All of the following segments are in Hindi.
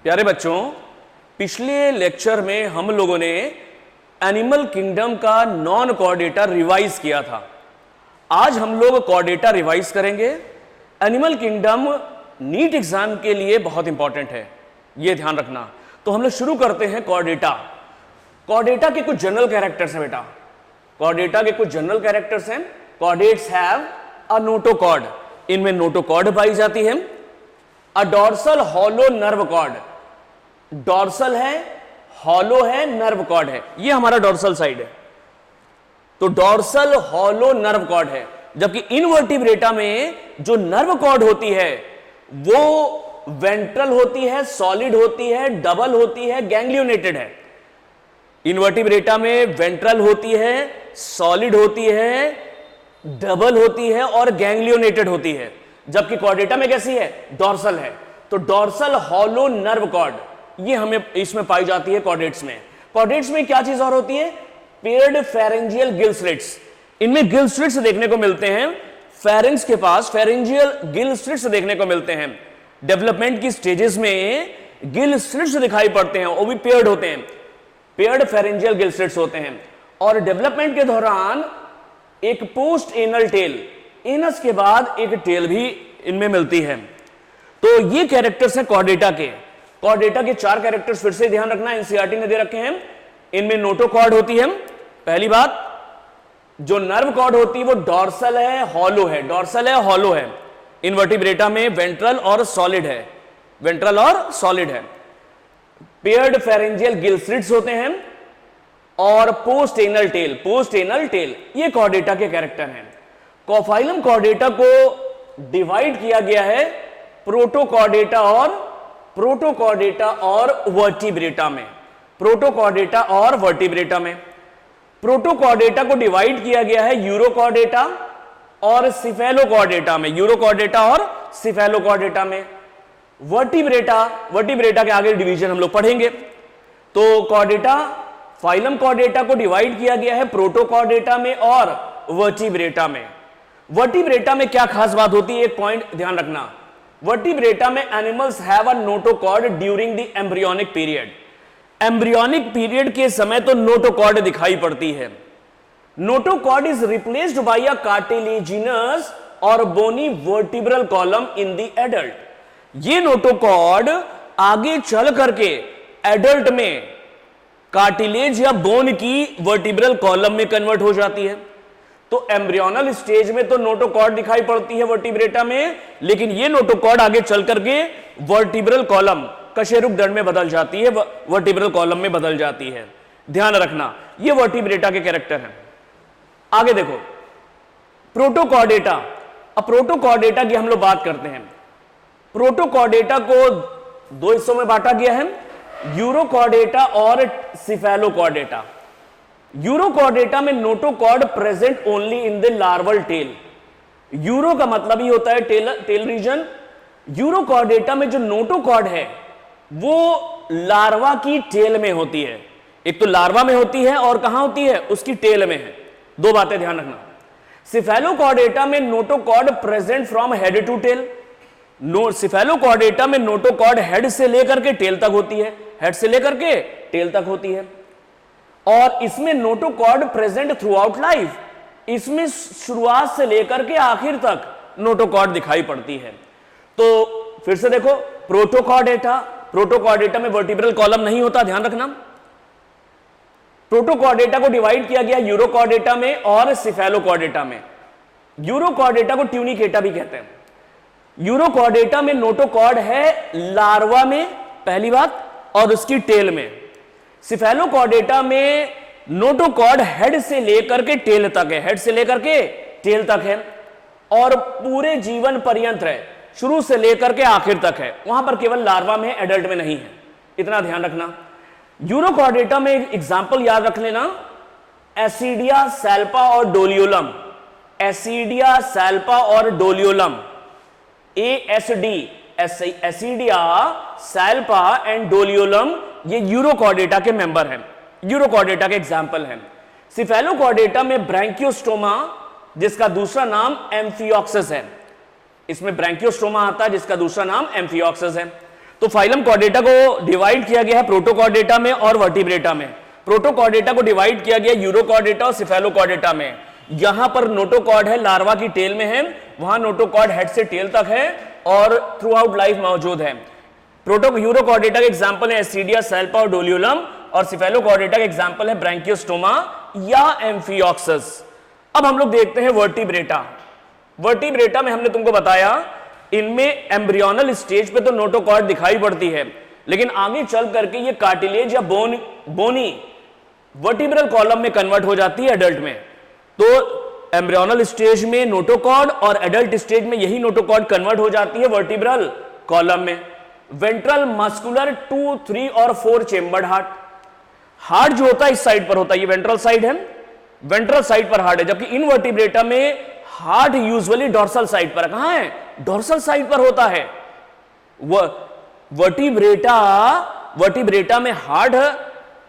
प्यारे बच्चों, पिछले लेक्चर में हम लोगों ने एनिमल किंगडम का नॉन कॉर्डेटा रिवाइज किया था। आज हम लोग कॉर्डेटा रिवाइज करेंगे। एनिमल किंगडम नीट एग्जाम के लिए बहुत इंपॉर्टेंट है, यह ध्यान रखना। तो हम लोग शुरू करते हैं कॉर्डेटा। कॉर्डेटा के कुछ जनरल कैरेक्टर्स हैं बेटा। कॉर्डेटा के कुछ जनरल कैरेक्टर्स हैं। कॉर्डेट्स हैव अ नोटोकॉर्ड, इनमें नोटोकॉर्ड पाई जाती है। A dorsal hollow nerve cord, dorsal है, हॉलो है, नर्व कॉर्ड है। ये हमारा डॉर्सल साइड है, तो डॉर्सल हॉलो नर्व कॉर्ड है। जबकि इनवर्टिब्रेटा में जो नर्व कॉर्ड होती है वो वेंट्रल होती है, सॉलिड होती है, डबल होती है, गैंग्लियोनेटेड है। इनवर्टिब्रेटा में वेंट्रल होती है, सॉलिड होती है, डबल होती है और गैंग्लियोनेटेड होती है। जबकि कॉर्डेटा में कैसी है? डॉर्सल है। तो डॉर्सल हॉलो नर्व कॉर्ड ये हमें इसमें पाई जाती है कॉर्डेट्स में। कॉर्डेट्स में क्या चीज और होती है? Paired pharyngeal gill slits. इनमें गिल स्लिट्स देखने को मिलते हैं। फेरेंक्स के पास फेरेंजियल गिल स्लिट्स देखने को मिलते हैं। डेवलपमेंट की स्टेजेस में गिल स्लिट्स दिखाई पड़ते हैं, वो भी पेयर्ड होते हैं, पेयर्ड फेरेंजियल गिल स्लिट्स होते हैं। और डेवलपमेंट के दौरान एक पोस्ट एनल टेल, एनस के बाद एक टेल भी इनमें मिलती है। तो ये कैरेक्टर्स हैं कॉर्डेटा के। कॉर्डेटा के 4 कैरेक्टर्स फिर से ध्यान रखना, एनसीईआरटी ने दे रखे हैं। इनमें नोटोकॉर्ड होती है। पहली बात, जो नर्व कॉर्ड होती है वो डॉर्सल है, हॉलो है, डॉर्सल है, हॉलो है। इनवर्टिब्रेटा में वेंट्रल और सॉलिड है, वेंट्रल और सॉलिड है। पेयर्ड फेरेंजियल गिल स्लिट्स होते हैं और post anal tail, post anal tail, ये कॉर्डेटा के कैरेक्टर हैं। कॉफाइलम कॉर्डेटा को डिवाइड किया गया है प्रोटोकॉर्डेटा और वर्टिब्रेटा में। प्रोटोकॉर्डेटा और वर्टिब्रेटा में। प्रोटोकॉर्डेटा को डिवाइड किया गया है यूरोकॉर्डेटा और सिफेलोकॉर्डेटा में, यूरोकॉर्डेटा और सिफेलोकॉर्डेटा में। वर्टिब्रेटा के आगे डिवीजन हम लोग पढ़ेंगे। तो कॉर्डेटा, फाइलम कॉर्डेटा को डिवाइड किया गया है प्रोटोकॉर्डेटा में और वर्टिब्रेटा में। वर्टिब्रेटा में क्या खास बात होती है, एक पॉइंट ध्यान रखना। वर्टिब्रेटा में animals have a notochord during the embryonic period. Embryonic period के समय तो नोटोकॉर्ड दिखाई पड़ती है। Notochord is replaced by a cartilaginous और bony vertebral column in the adult. ये नोटोकॉर्ड आगे चल करके एडल्ट में कार्टिलेज या बोन की वर्टिब्रल कॉलम में कन्वर्ट हो जाती है। तो एम्ब्रियोनल स्टेज में तो नोटोकॉर्ड दिखाई पड़ती है वर्टिब्रेटा में, लेकिन ये नोटोकॉर्ड आगे चल करके वर्टिब्रल कॉलम, कशेरुक दंड में बदल जाती है, वर्टिब्रल कॉलम में बदल जाती है। ध्यान रखना, ये वर्टिब्रेटा के कैरेक्टर हैं। आगे देखो, प्रोटोकॉर्डेटा। अब प्रोटोकॉर्डेटा की हम लोग बात करते हैं। प्रोटोकॉर्डेटा को 2 हिस्सों में बांटा गया है, यूरोकॉर्डेटा और सिफेलोकॉर्डेटा। यूरोकॉर्डेटा में notochord present only in the larval tail. Euro का मतलब ही होता है टेल रीजन। यूरोकॉर्डेटा में जो नोटोकॉर्ड है वो लार्वा की टेल में होती है। एक तो लार्वा में होती है और कहां होती है? उसकी टेल में है। 2 बातें ध्यान रखना। सिफेलोकॉर्डेटा में notochord present from head to tail. Cephalochordata में नोटोकॉर्ड हेड से लेकर के टेल तक होती है, हेड से लेकर के टेल तक होती है। और इसमें notochord present through out life. इसमें शुरुआत से लेकर के आखिर तक नोटोकॉर्ड दिखाई पड़ती है। तो फिर से देखो, प्रोटोकॉर्डेटा में वर्टिब्रल कॉलम नहीं होता, ध्यान रखना। प्रोटोकॉर्डेटा को डिवाइड किया गया यूरोकॉर्डेटा में और सिफेलोकॉर्डेटा में। यूरोकॉर्डेटा को ट्यूनिकेटा भी कहते हैं। यूरोकॉर्डेटा में नोटोकॉर्ड है लार्वा में, पहली बात, और उसकी टेल में। सिफेलोकॉर्डेटा में नोटोकॉर्ड हेड से लेकर के टेल तक है, हेड से लेकर के टेल तक है और पूरे जीवन पर्यंत है, शुरू से लेकर के आखिर तक है। वहां पर केवल लार्वा में, एडल्ट में नहीं है, इतना ध्यान रखना। यूरोकॉर्डेटा में एग्जांपल याद रख लेना, एसिडिया सैल्पा और डोलियोलम। एसिडिया सैल्पा और डोलियोलम, ASD, एसिडिया सैल्पा एंड डोलियोलम, ये यूरोकॉर्डेटा के मेंबर हैं, यूरोकॉर्डेटा के एग्जाम्पल हैं। सिफेलोकॉर्डेटा में ब्रैंकियोस्टोमा, जिसका दूसरा नाम एम्फियोक्सिस है। इसमें ब्रैंकियोस्टोमा आता है जिसका दूसरा नाम एम्फियोक्सिस है। तो फाइलम कॉर्डेटा को डिवाइड किया गया है प्रोटोकॉर्डेटा में और वर्टिब्रेटा में। प्रोटोकॉर्डेटा को डिवाइड किया गया यूरोकॉर्डेटा और सिफेलोकॉर्डेटा में। यहां पर नोटोकॉर्ड है, लार्वा की टेल में है, वहां नोटोकॉर्ड हेड से टेल तक है और थ्रू आउट लाइफ मौजूद है। यूरोकॉर्डेटा के एग्जांपल है एसिडिया, सैल्पा और डोलियोलम, और सिफेलोकॉर्डेटा के एग्जांपल है ब्रैंकियोस्टोमा या एम्फियोक्सस। अब हम लोग देखते हैं वर्टिब्रेटा। वर्टिब्रेटा में हमने तुमको बताया इनमें एम्ब्रियोनल स्टेज पे तो नोटोकॉर्ड दिखाई पड़ती है, लेकिन आगे चल करके ये कार्टिलेज या बोनी वर्टिब्रल कॉलम में कन्वर्ट हो जाती है एडल्ट में। तो एम्ब्रियोनल स्टेज में नोटोकॉर्ड और एडल्ट स्टेज में यही नोटोकॉर्ड कन्वर्ट हो जाती है वर्टिब्रल कॉलम में। वेंट्रल मस्कुलर 2, 3 और 4 चेम्बर्ड हार्ट जो होता है इस साइड पर होता है, ये वेंट्रल साइड है, वेंट्रल साइड पर हार्ट है, जबकि इन वर्टिब्रेटा में हार्ट यूजुअली डोर्सल साइड पर, कहां है, डोर्सल साइड पर होता है। वर्टिब्रेटा में हार्ट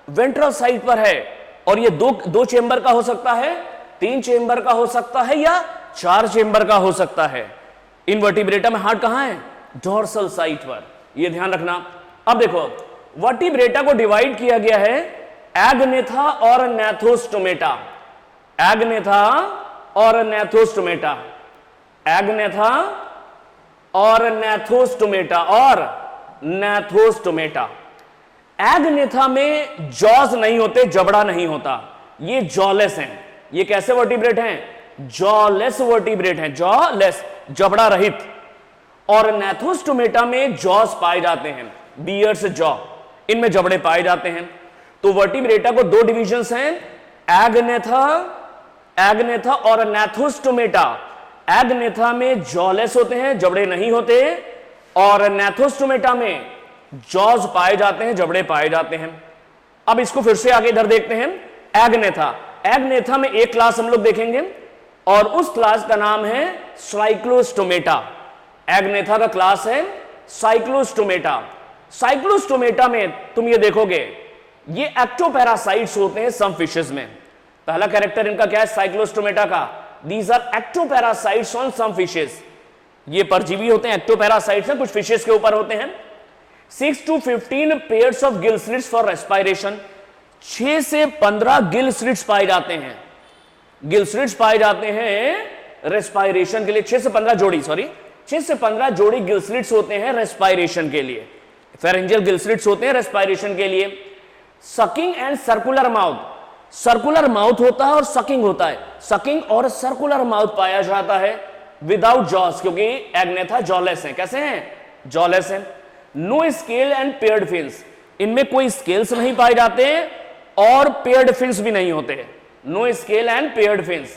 वेंट्रल साइड पर है, और ये दो चेंबर का हो सकता है, 3 चेंबर का हो सकता है या 4 चेंबर का हो सकता है। इन वर्टिब्रेटा में हार्ट कहां है, डोर्सल साइड पर, ये ध्यान रखना। अब देखो वर्टिब्रेटा को डिवाइड किया गया है एगनेथा और नैथोस्टोमेटा। एगनेथा और नैथोस्टोमेटा, एगनेथा और नैथोस्टोमेटा और नैथोस्टोमेटा। एगनेथा में जॉज नहीं होते, जबड़ा नहीं होता, ये जॉलेस हैं। ये कैसे वर्टिब्रेट हैं, जॉलेस वर्टिब्रेट हैं, जॉलेस, जबड़ा रहित। और नैथोस्टोमेटा में जॉज पाए जाते हैं, बियर्स जॉ, इनमें जबड़े पाए जाते हैं। तो वर्टिब्रेटा को 2 डिविजन्स हैं, एगनेथा और नैथोस्टोमेटा। एगनेथा में जॉलेस होते हैं, जबड़े नहीं होते, और नैथोस्टोमेटा में जॉज पाए जाते हैं, जबड़े पाए जाते हैं। अब इसको फिर से आगे इधर देखते हैं। एगनेथा, एगनेथा में एक क्लास हम लोग देखेंगे और उस क्लास का नाम है साइक्लोस्टोमेटा। एगनेथा का क्लास है साइक्लोस्टोमेटा। साइक्लोस्टोमेटा में तुम ये देखोगे ये एक्टोपैरासाइट्स होते हैं सम फिशेस में। पहला कैरेक्टर इनका क्या है साइक्लोस्टोमेटा का, these are ectoparasites on some fishes. ये परजीवी होते हैं, एक्टोपैरासाइट्स हैं, कुछ फिशेस के ऊपर होते हैं। 6 to 15 pairs of gill slits for respiration, 6 से 15 गिल स्लिट्स पाए जाते हैं, गिल स्लिट्स पाए जाते हैं रेस्पिरेशन के लिए। 6 से 15 जोड़ी, 6 से 15 जोड़ी गिल स्लिट्स होते हैं रेस्पिरेशन के लिए, फेरेंजियल गिल स्लिट्स होते हैं रेस्पिरेशन के लिए। Sucking and circular mouth, circular mouth होता है और सकिंग होता है, सकिंग और सर्कुलर माउथ पाया जाता है विदाउट जॉस, क्योंकि एगनेथा जॉलेस है। कैसे हैं, जॉलेस हैं। No scale and paired fins, इनमें कोई स्केल्स नहीं पाए जाते और पेयर्ड फिन्स भी नहीं होते। No scale and paired fins,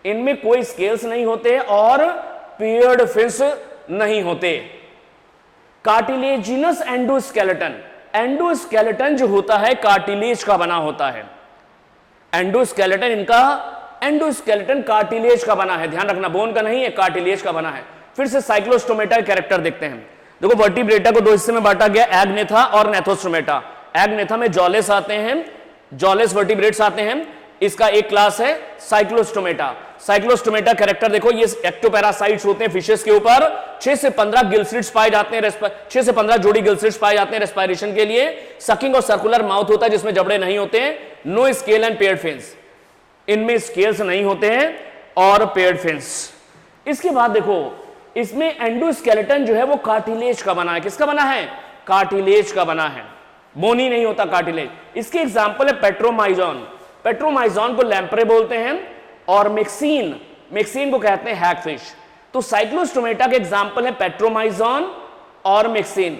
इनमें कोई स्केल्स नहीं होते और पेयर्ड फिन्स नहीं होते। कार्टिलेजिनस एंडोस्केलेटन, एंडोस्केलेटन जो होता है कार्टिलेज का बना होता है। एंडोस्केलेटन इनका, एंडोस्केलेटन कार्टिलेज का बना है, ध्यान रखना, बोन का नहीं है, कार्टिलेज का बना है। फिर से साइक्लोस्टोमेटा कैरेक्टर देखते हैं। देखो वर्टिब्रेटा को 2 हिस्से में बांटा गया, एगनेथा और नैथोस्टोमेटा। एगनेथा में जॉलेस आते हैं, जॉलेस वर्टिब्रेट्स आते हैं। इसका एक क्लास है साइक्लोस्टोमेटा। साइक्लोस्टोमेटा कैरेक्टर देखो, ये एक्टोपैरासाइट्स होते हैं फिशेस के ऊपर। 6 से 15 गिल स्लिट्स पाए जाते हैं, 6 से 15 जोड़ी गिल स्लिट्स पाए जाते हैं रेस्पिरेशन के लिए। सकिंग और सर्कुलर माउथ होता है जिसमें जबड़े नहीं होते हैं। No scale and paired fins, इनमें स्केल्स नहीं होते हैं और पेयर्ड फिन्स। इसके बाद देखो इसमें एंडोस्केलेटन जो है वो कार्टिलेज का बना है। किसका बना है, कार्टिलेज का बना है, बोनी नहीं होता कार्टिलेज। इसके एग्जांपल है पेट्रोमाइजोन, पेट्रोमाइजोन को लैम्प्रे बोलते हैं, और मिक्सिन, मिक्सिन को कहते हैं हैगफिश। तो साइक्लोस्टोमेटा के एग्जांपल है पेट्रोमाइजोन और मिक्सिन।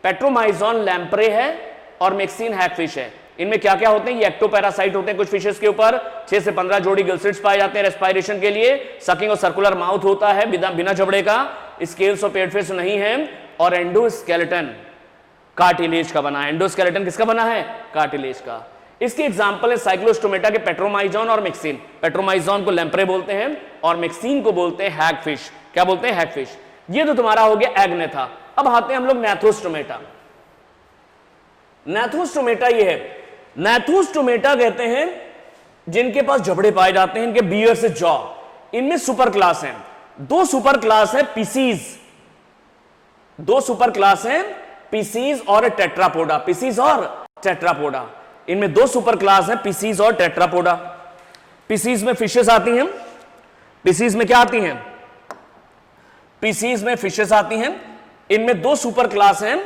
पेट्रोमाइजोन लैम्प्रे है और मिक्सिन हैगफिश है। इनमें क्या क्या होते हैं, ये एक्टोपैरासाइट होते हैं कुछ फिशेस के ऊपर। 6 से 15 जोड़ी गिल स्लिट्स पाए जाते हैं रेस्पिरेशन के लिए। सकिंग और सर्कुलर माउथ होता है बिना जबड़े का, स्केल्स और पेयर्ड फिन्स नहीं है, और एंडोस्केलेटन कार्टिलेज का बना है। एंडोस्केलेटन किसका बना है, कार्टिलेज का। इसके एग्जांपल है साइक्लोस्टोमेटा के पेट्रोमाइजोन और मिक्सिन। पेट्रोमाइजोन को लैम्प्रे बोलते हैं और मिक्सिन को बोलते हैं हैगफिश। क्या बोलते हैं, हैगफिश। ये तो तुम्हारा हो गया एगनेथा। अब आते हैं हम लोग नैथोस्टोमेटा। नैथोस्टोमेटा ये है, नैथोस्टोमेटा कहते हैं जिनके पास जबड़े पाए जाते हैं, इनके बियर से जॉ। इनमें सुपर क्लास हैं, 2 सुपर क्लास है पीसीज, 2 सुपर क्लास हैं पीसीज और टेट्रापोडा, पीसीज और टेट्रापोडा। इनमें दो सुपर क्लास हैं, पीसीज और टेट्रापोडा। पीसीज में फिशेस आती हैं, पीसीज में क्या आती हैं, पीसीज में फिशेस आती हैं। इनमें दो सुपर क्लास हैं,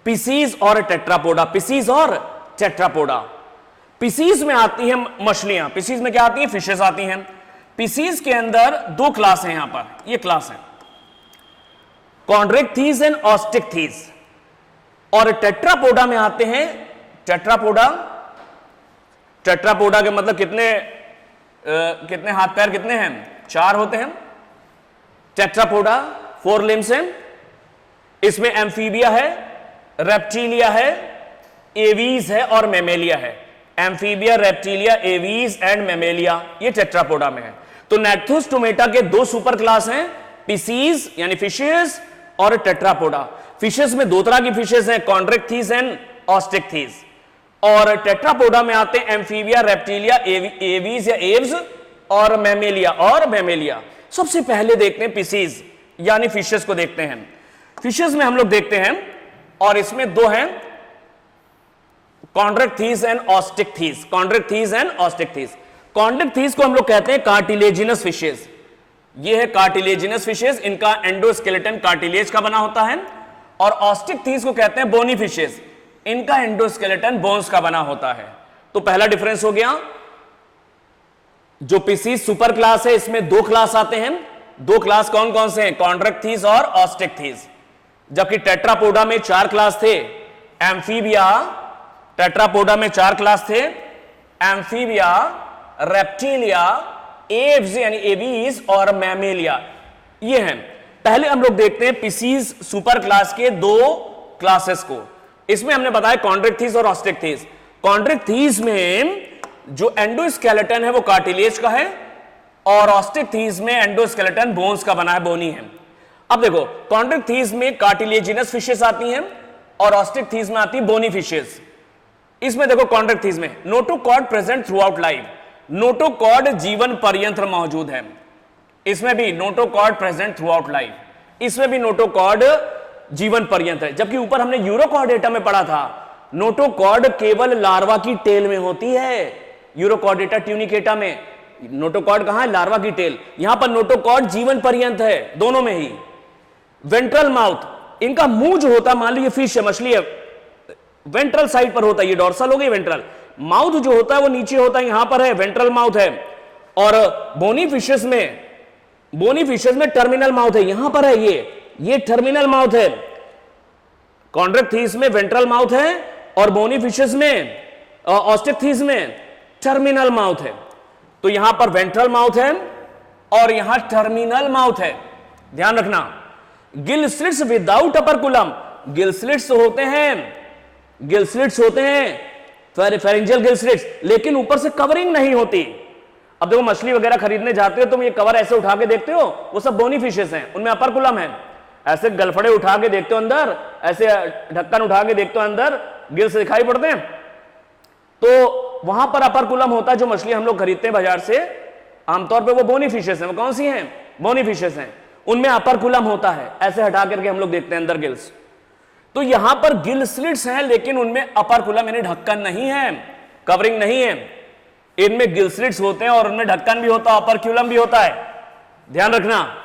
पीसीज और टेट्रापोडा, पीसीज और टेट्रापोडा। पीसीज में आती हैं मछलियां, पीसीज में क्या आती हैं, फिशेस आती हैं। पीसीज के अंदर दो क्लास हैं, यहां पर ये क्लास है, कॉन्ड्रिक्थीज एंड ऑस्टिक्थीज। और टेट्रापोडा में आते हैं, टेट्रापोडा, टेट्रापोडा के मतलब कितने हाथ पैर कितने हैं, 4 होते हैं। टेट्रापोडा 4 लिम्स हैं। इसमें एम्फीबिया है, रेप्टिलिया है, एवीज है और मेमेलिया है। Amphibia, reptilia, aves and Mammalia, ये टेट्रापोडा में है। तो नेक्थोस्टोमेटा के दो सुपर क्लास हैं, पीसीज यानी फिशेस और टेट्रापोडा। फिशेस में दो तरह की फिशेस हैं, कॉन्ड्रिक्थीज एंड ऑस्टिक्थीज। और टेट्रापोडा में आते हैं एम्फीबिया, रेप्टिलिया, एवीज या एव्स और मेमेलिया। सबसे पहले देखते हैं पीसीज यानी फिशेस को देखते हैं। फिशेस में हम लोग देखते हैं, और इसमें दो हैं, chondrichthyes and osteichthyes, chondrichthyes and osteichthyes. Chondrichthyes को हम लोग कहते हैं कार्टिलेजिनस फिशेस। ये है कार्टिलेजिनस फिशेस, इनका एंडोस्केलेटन कार्टिलेज का बना होता है। और ऑस्टिक्थीज को कहते हैं बोनी फिशेस, इनका एंडोस्केलेटन बोन्स का बना होता है। तो पहला डिफरेंस हो गया, जो पीसीज सुपर क्लास है इसमें दो क्लास आते हैं। दो क्लास कौन कौन से हैं, कॉन्ड्रिक्थीज और ऑस्टिक्थीज। जबकि टेट्रापोडा में 4 क्लास थे, एम्फीबिया, टेट्रापोडा में 4 क्लास थे, एम्फीबिया, रेप्टिलिया, एव्स यानी एवीज और मैमेलिया, ये हैं। पहले हम लोग देखते हैं पीसीज सुपर क्लास के दो क्लासेस को। इसमें हमने बताया कॉन्ड्रिक्थीज और ऑस्टिक्थीज। कॉन्ड्रिक्थीज में जो एंडोस्केलेटन है वो कार्टिलेज का है, और ऑस्टिक्थीज में एंडोस्केलेटन बोन्स का बना है, बोनी है। अब देखो, कॉन्ड्रिक्थीज में कार्टिलेजिनस फिशेस आती हैं और ऑस्टिक्थीज में आती है बोनी फिशेस। इसमें देखो कॉन्ड्रिक्थीज में notochord present through out life, notochord जीवन पर्यंत मौजूद है। इसमें भी notochord present through out life, इसमें भी नोटोकॉर्ड जीवन पर्यंत है। जबकि ऊपर हमने यूरोकॉर्डेटा में पढ़ा था, नोटोकॉर्ड केवल लार्वा की टेल में होती है। यूरोकॉर्डेटा ट्यूनिकेटा में नोटोकॉर्ड कहां है, लार्वा की टेल। यहां पर नोटोकॉर्ड जीवन पर्यंत है, दोनों में ही। वेंट्रल माउथ, इनका मुंह जो होता है, मान लीजिए फिश है, मछली है, वेंट्रल साइड पर होता है, ये डोर्सल हो गई वेंट्रल। माउथ जो होता है वो नीचे होता है, यहां पर है, वेंट्रल माउथ है। और बोनी फिशेस में टर्मिनल माउथ है, यहां पर है, ये टर्मिनल माउथ है। कॉन्ड्रिक्थीज में वेंट्रल माउथ है और बोनी फिशेस में, ऑस्टिक्थीज में टर्मिनल माउथ है। तो यहां पर वेंट्रल माउथ है और यहां टर्मिनल माउथ है, ध्यान रखना। Gill slits without operculum, gill slits होते हैं फेरिंजियल गिल स्लिट्स, लेकिन ऊपर से कवरिंग नहीं होती। अब देखो, मछली वगैरह खरीदने जाते हो तुम, ये कवर ऐसे उठा के देखते हो, वो सब बोनी फिशेस हैं, उनमें अपर्कुलम है। ऐसे गलफड़े उठा के देखते हो अंदर, ऐसे ढक्कन उठा के देखते हो अंदर, गिल से दिखाई पड़ते हैं, तो वहां पर अपर्कुलम होता है। जो मछली हम लोग खरीदते हैं बाजार से, आमतौर पे वो बोनी फिशेस हैं। वो कौन सी हैं, बोनी फिशेस हैं, उनमें अपर्कुलम होता है। ऐसे हटा करके हम लोग देखते हैं अंदर गिल्स। तो यहां पर गिल स्लिट्स हैं, लेकिन उनमें अपर्कुलम यानी ढक्कन नहीं है, कवरिंग नहीं है। इनमें गिल स्लिट्स होते हैं और उनमें ढक्कन भी होता है, अपर्क्यूलम भी होता है, ध्यान रखना।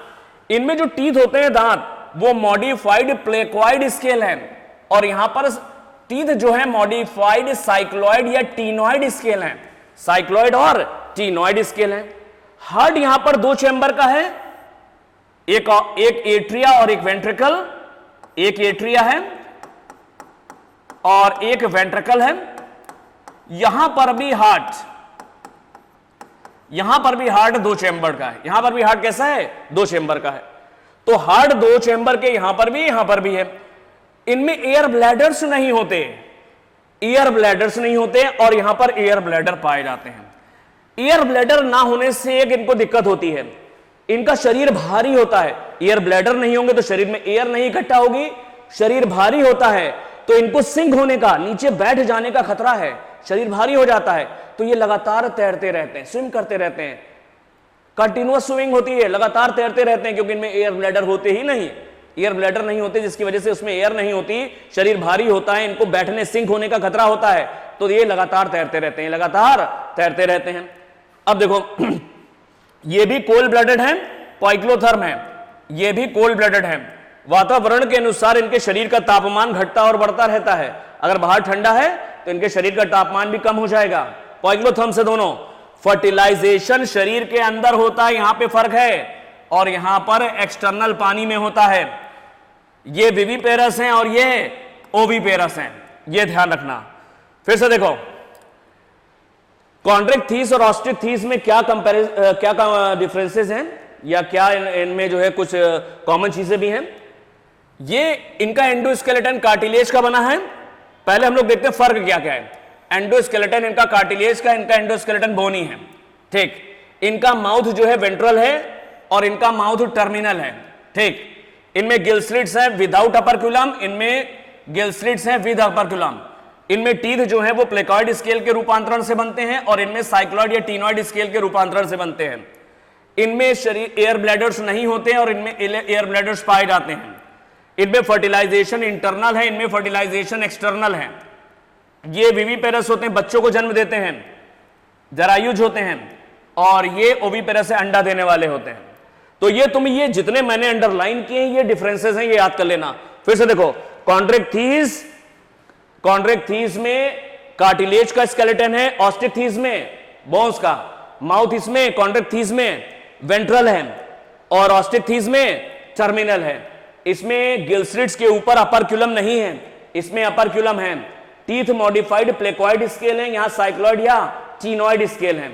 इनमें जो टीथ होते हैं, दांत, वो मॉडिफाइड प्लेक्वाइड स्केल है, और यहां पर टीथ जो है मॉडिफाइड साइक्लॉइड या टीनॉइड स्केल है, साइक्लॉइड और टीनॉइड स्केल है। हार्ट यहां पर 2 चेंबर का है, एक एट्रिया और एक वेंट्रिकल, एक एट्रिया है और एक वेंट्रिकल है। यहां पर भी हार्ट 2 चेंबर का है, यहां पर भी हार्ट कैसा है, 2 चेंबर का है। तो हार्ट 2 चेंबर के यहां पर भी है। इनमें एयर ब्लैडर्स नहीं होते, और यहां पर एयर ब्लैडर पाए जाते हैं। एयर ब्लैडर ना होने से एक इनको दिक्कत होती है, इनका शरीर भारी होता है। एयर ब्लैडर नहीं होंगे तो शरीर में एयर नहीं इकट्ठा होगी, शरीर भारी होता है, तो इनको सिंक होने का, नीचे बैठ जाने का खतरा है, शरीर भारी हो जाता है। तो ये लगातार तैरते रहते हैं, स्विम करते रहते हैं, कंटिन्यूअस स्विमिंग होती है, लगातार तैरते रहते हैं, क्योंकि इनमें एयर ब्लैडर होते ही नहीं। एयर ब्लैडर नहीं होते, जिसकी वजह से उसमें एयर नहीं होती, शरीर भारी होता है, इनको बैठने सिंक होने का खतरा होता है, तो ये लगातार तैरते रहते हैं, लगातार तैरते रहते हैं। अब देखो ये भी कोल्ड ब्लडेड है, पाइक्लोथर्म है, ये भी कोल्ड ब्लडेड है। वातावरण के अनुसार इनके शरीर का तापमान घटता और बढ़ता रहता है। अगर बाहर ठंडा है तो इनके शरीर का तापमान भी कम हो जाएगा। पाइक्लोथर्म से दोनों। फर्टिलाइजेशन शरीर के अंदर होता है, यहां पे फर्क है, और यहां पर एक्सटर्नल पानी में होता है। ये विविपेरस हैं और ये ओविपेरस हैं, ये ध्यान रखना। फिर से देखो कॉन्ड्रिक्थिस और ऑस्ट्रिक्थिस में क्या डिफरेंसेस हैं, या क्या इनमें जो है कुछ कॉमन चीजें भी हैं। ये इनका एंडोस्केलेटन कार्टिलेज का बना है। पहले हम लोग देखते हैं फर्क क्या क्या है। एंडोस्केलेटन इनका कार्टिलेज का, इनका एंडोस्केलेटन बोनी है, ठीक। इनका माउथ जो है वेंट्रल है और इनका माउथ टर्मिनल है, ठीक। इनमें गिल स्लिट्स है विदाउट अपर्क्यूलम, इनमें गिल स्लिट्स है विद अपर्क्यूलम। इनमें टीथ जो है वो प्लेकॉइड स्केल के रूपांतरण से बनते हैं और इनमें साइक्लॉइड या टीनॉइड स्केल के रूपांतरण से बनते हैं। इनमें शरीर एयर ब्लैडर्स नहीं होते हैं और इनमें एयर ब्लैडर्स पाए जाते हैं। इनमें फर्टिलाइजेशन इंटरनल है, इनमें फर्टिलाइजेशन एक्सटर्नल है। ये विविपेरस होते हैं, बच्चों को जन्म देते हैं, जरायुज होते हैं, और ये ओविपेरस से अंडा देने वाले होते हैं। तो ये जितने मैंने अंडरलाइन किए ये डिफरेंसेस हैं, ये याद कर लेना। फिर से देखो कॉन्ड्रिक्थिस में कार्टिलेज का स्केलेटन है, ऑस्टिक्थिस में बोन्स का, माउथ इसमें कॉन्ड्रिक्थिस में वेंट्रल है और ऑस्टिक्थिस में टर्मिनल है। इसमें गिल स्लिट्स के ऊपर अपर्क्यूलम नहीं है, इसमें अपर्क्यूलम है। टीथ मॉडिफाइड प्लेकॉइड स्केल है, यहां साइक्लॉइड या टीनॉइड स्केल है।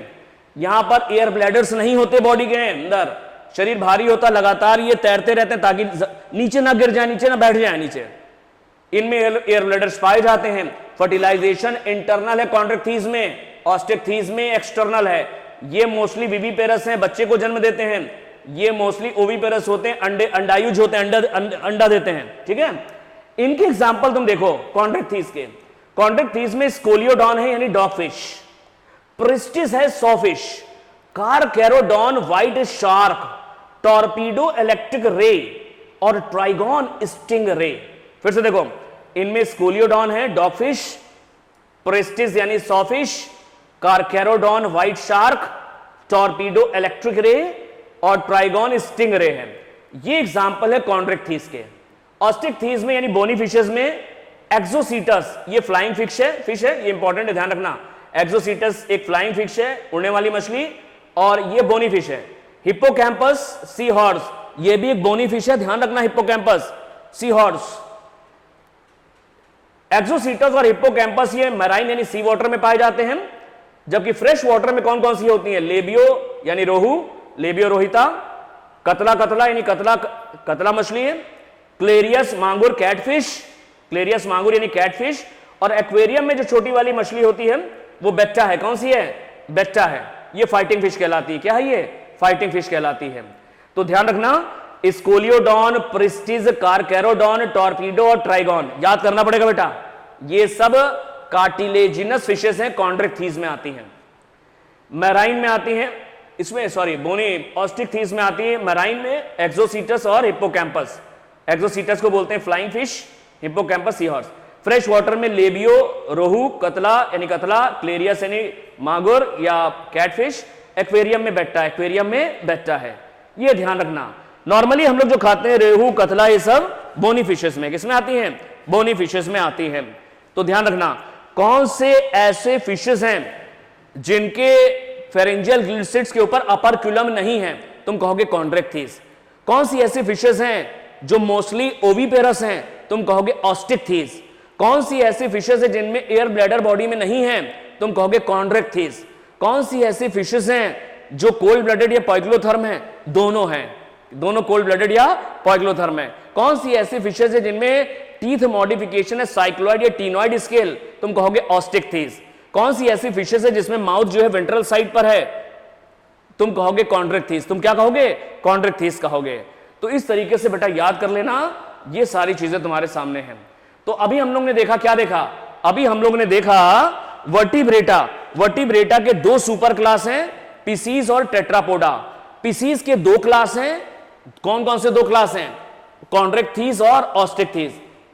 यहां पर एयर ब्लैडर्स नहीं होते बॉडी के अंदर, शरीर भारी होता, लगातार ये तैरते रहते हैं ताकि नीचे ना गिर जाए, नीचे ना बैठ जाए नीचे। इनमें एयर ब्लैडर्स पाए जाते हैं। फर्टिलाइजेशन इंटरनल है कॉन्ड्रिक्थिस में, ऑस्टिक्थिस में एक्सटर्नल है। ये मोस्टली विविपेरस हैं, बच्चे को जन्म देते हैं। ये मोस्टली ओविपेरस होते हैं, अंडायुज होते हैं, अंडा देते हैं, ठीक है। इनके एग्जांपल तुम देखो कॉन्ड्रिक्थिस के। कॉन्ड्रिक्थिस में स्कोलियोडॉन है यानी डॉगफिश, प्रिस्टिस है sawfish, carcharodon white shark, torpedo electric ray और ट्राइगॉन स्टिंग रे। फिर से देखो इनमें स्कोलियोडॉन है डॉगफिश, प्रिस्टिस यानी sawfish, carcharodon white shark, torpedo electric ray और ट्राइगॉन स्टिंग रे है। ये एग्जांपल है कॉन्ड्रिक्थिस के। ऑस्टिक्थिस में यानी बोनी फिशेस में एक्सोसीटस, ये फ्लाइंग फिश है, ये इंपॉर्टेंट है, ध्यान रखना। एक्सोसीटस एक फ्लाइंग फिश है, उड़ने वाली मछली, और ये बोनी फिश है। हिप्पोकैम्पस सी हॉर्स, ये भी एक बोनी फिश है, ध्यान रखना। हिप्पोकैम्पस सी हॉर्स, एक्सोसीटस और हिप्पोकैम्पस ये मैराइन यानी सी वाटर में पाए जाते हैं। जबकि फ्रेश वाटर में कौन कौन सी होती है? लेबियो यानी रोहू, लेबियो रोहिता, कतला यानी कतला मछली है, क्लेरियस मांगुर कैटफिश, क्लेरियस मांगुर यानी कैटफिश, और एक्वेरियम में जो छोटी वाली मछली होती है वो बेट्टा है। कौन सी है? बेट्टा है। ये फाइटिंग फिश कहलाती है। क्या है ये? फाइटिंग फिश कहलाती है। तो ध्यान रखना, स्कोलियोडॉन, प्रिस्टिस, कारकैरोडॉन, टॉर्पीडो और ट्राइगॉन याद करना पड़ेगा बेटा। ये सब कार्टिलेजिनस फिशेस हैं, कॉन्ड्रिक्थिस में आती हैं, मैराइन में आती हैं, इसमें सॉरी बोनी ऑस्टिक्थिस में आती है, मैराइन में एक्सोसीटस और हिप्पोकैम्पस। एक्सोसीटस को बोलते हैं flying fish, hippocampus sea horse. Fresh water में लेबियो रोहू, कतला यानी कतला, क्लेरियस यानी मांगुर या कैटफिश, एक्वेरियम में बेट्टा, एक्वेरियम में बेट्टा है। ये ध्यान रखना। नॉर्मली हम लोग जो खाते हैं रेहू, कतला, ये सब बोनी फिशेस में, किसमें आती हैं? बोनी फिशेस में आती हैं। तो ध्यान रखना, कौन से ऐसे फिशेस हैं जिनके फेरेंजियल ग्लिसरिड्स के ऊपर अपर्क्यूलम नहीं है? तुम कहोगे कॉन्ड्रिक्थिस। कौन सी ऐसी फिशेस हैं जो मोस्टली ओविपेरस हैं? तुम कहोगे ऑस्टिक्थिस। कौन सी ऐसी फिशेस हैं जिनमें एयर ब्लैडर बॉडी में नहीं है? तुम कहोगे कॉन्ड्रिक्थिस। कौन सी ऐसी फिशेस हैं जो कोल्ड ब्लडेड या पॉइक्लोथर्म है? दोनों हैं, दोनों कोल्ड ब्लडेड या पॉइक्लोथर्म है। कौन सी ऐसी फिशेस है जिनमें टीथ मॉडिफिकेशन है साइक्लॉइड या टीनॉइड स्केल? तुम कहोगे ऑस्टिक्थिस। कौन सी ऐसी फिशेस है जिसमें माउथ जो है वेंट्रल साइड पर है? तुम कहोगे कॉन्ड्रिक्थिस। तुम क्या कहोगे? कॉन्ड्रिक्थिस कहोगे। तो इस तरीके से बेटा याद कर लेना, ये सारी चीजें तुम्हारे सामने हैं। तो अभी हम लोग ने देखा, क्या देखा? अभी हम लोग ने देखा वर्टिब्रेटा। वर्टिब्रेटा के दो सुपर क्लास हैं, पिसीज और टेट्रापोडा। पिसीज के दो क्लास हैं। कौन कौन से दो क्लास हैं? कॉन्ड्रेक्थीज और ऑस्टेक्थीज,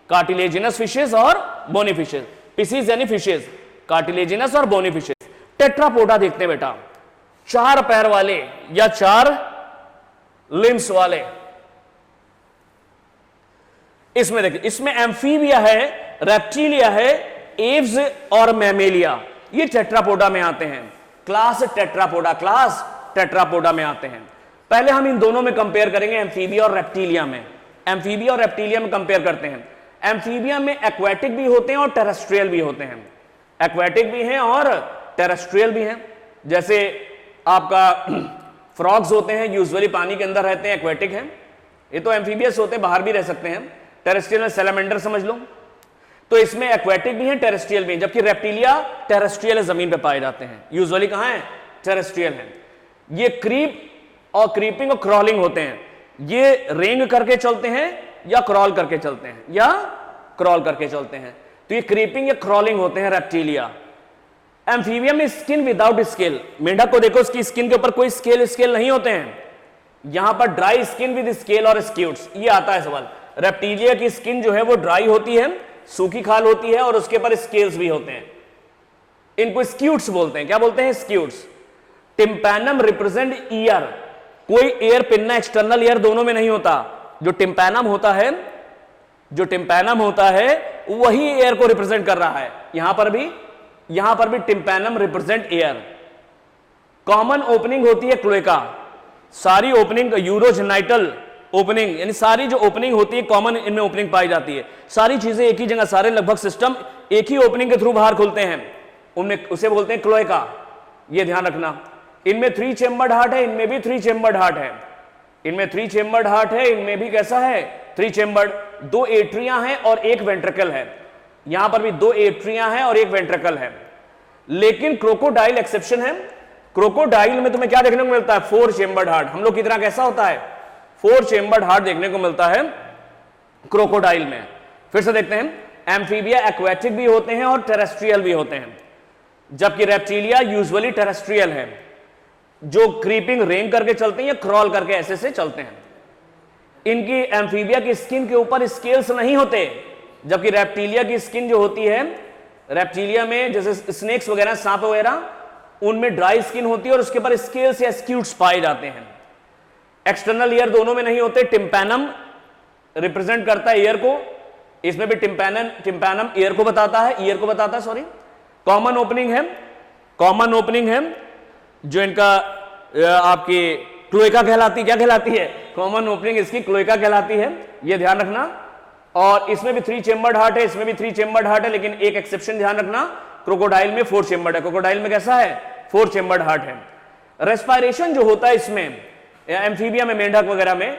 कार्टिलेजिनस फिशेस और बोनी फिशेस, पिसीज यानी फिशेस, कार्टिलेजिनस और बोनी फिशेस। टेट्रापोडा देखते हैं बेटा, 4 पैर वाले या 4 लिम्स वाले। इसमें देखिए, इसमें एम्फीबिया है, रेप्टिलिया है, एव्स और मैमेलिया, ये टेट्रापोडा में आते हैं। क्लास टेट्रापोडा में आते हैं। पहले हम इन दोनों में कंपेयर करेंगे, एम्फीबिया और रेप्टिलिया में। एम्फीबिया और रेप्टिलिया में कंपेयर करते हैं। एम्फीबिया में एक्वेटिक भी होते हैं और टेरेस्ट्रियल भी होते हैं। एक्वेटिक भी हैं और टेरेस्ट्रियल भी हैं। जैसे आपका फ्रॉग्स होते हैं, यूजुअली पानी के अंदर रहते हैं, एक्वेटिक हैं। ये तो एम्फीबियस होते हैं, बाहर भी रह सकते हैं। टेरेस्ट्रियल में सैलामेंडर समझ लो। तो इसमें एक्वेटिक भी हैं, टेरेस्ट्रियल भी हैं, जबकि रेप्टिलिया टेरेस्ट्रियल जमीन पे पाए जाते हैं। यूजुअली कहां है? टेरेस्ट्रियल है। ये क्रीप और क्रीपिंग और क्रॉलिंग होते हैं। ये रेंग करके चलते हैं या क्रॉल करके चलते हैं, या क्रॉल करके चलते हैं। तो ये क्रीपिंग या क्रॉलिंग होते हैं रेप्टिलिया। एम्फीबिया में स्किन विदाउट स्केल, मेंढक को देखो, उसकी स्किन के ऊपर कोई स्केल नहीं होते हैं। यहां पर ड्राई स्किन विद स्केल और स्क्यूट्स, ये आता है सवाल। रेप्टिलिया की स्किन जो है वो ड्राई होती है, सूखी खाल होती है और उसके ऊपर स्केल्स भी होते हैं। इनको स्क्यूट्स बोलते हैं। क्या बोलते हैं? स्क्यूट्स। टिम्पैनम रिप्रेजेंट ईयर, कोई एयर पिन्ना एक्सटर्नल ईयर दोनों में नहीं होता। जो टिम्पैनम होता है, जो टिम्पैनम होता है वही एयर को रिप्रेजेंट कर रहा है। यहां पर भी tympanum represent air. Common opening होती है क्लोएका, सारी ओपनिंग यूरोजेनाइटल ओपनिंग, यानी सारी जो ओपनिंग होती है कॉमन इनमें ओपनिंग पाई जाती है। सारी चीजें एक ही जगह, सारे लगभग सिस्टम एक ही ओपनिंग के थ्रू बाहर खुलते हैं, उनमें उसे बोलते हैं क्लोएका। ये ध्यान रखना। इनमें 3 चेम्बर्ड हार्ट है, इनमें भी 3 चेम्बर्ड हार्ट है। इनमें 3 चेम्बर्ड हार्ट है, इनमें भी कैसा है? 3 चेम्बर्ड। 2 एट्रियां हैं और 1 वेंट्रिकल है। यहां पर भी 2 एट्रियां हैं और 1 वेंट्रिकल है। लेकिन क्रोकोडाइल एक्सेप्शन है। क्रोकोडाइल में तुम्हें क्या देखने को मिलता है? 4 चेम्बर्ड हार्ट। हम लोग की तरह कैसा होता है? 4 चेम्बर्ड हार्ट देखने को मिलता है क्रोकोडाइल में। फिर से देखते हैं, एम्फीबिया एक्वेटिक भी होते हैं और टेरेस्ट्रियल भी होते हैं, जबकि रेप्टिलिया यूजुअली टेरेस्ट्रियल है, जो क्रीपिंग रेंग करके चलते हैं या क्रॉल करके ऐसे से चलते हैं। इनकी एम्फीबिया की स्किन के ऊपर स्केल्स नहीं होते, जबकि रेप्टिलिया की स्किन जो होती है, रेप्टिलिया में जैसे स्नेक्स वगैरह, सांप वगैरह, उनमें ड्राई स्किन होती है और उसके ऊपर स्केल्स या स्क्यूट्स पाए जाते हैं। एक्सटर्नल ईयर दोनों में नहीं होते। टिम्पैनम रिप्रेजेंट करता है ईयर को, इसमें भी टिम्पैनम ईयर को बताता है, सॉरी। कॉमन ओपनिंग है जो इनका आपकी क्लोएका कहलाती, क्या कहलाती है? कॉमन ओपनिंग इसकी क्लोएका कहलाती है, यह ध्यान रखना। और इसमें भी 3 चेम्बर्ड हार्ट है, इसमें भी 3 चेम्बर्ड हार्ट है, लेकिन एक एक्सेप्शन ध्यान रखना, क्रोकोडाइल में 4 चेम्बर्ड है। क्रोकोडाइल में कैसा है? 4 चेम्बर्ड हार्ट है। रेस्पायरेशन जो होता है इसमें, एम्फीबिया में, मेंढक वगैरह में,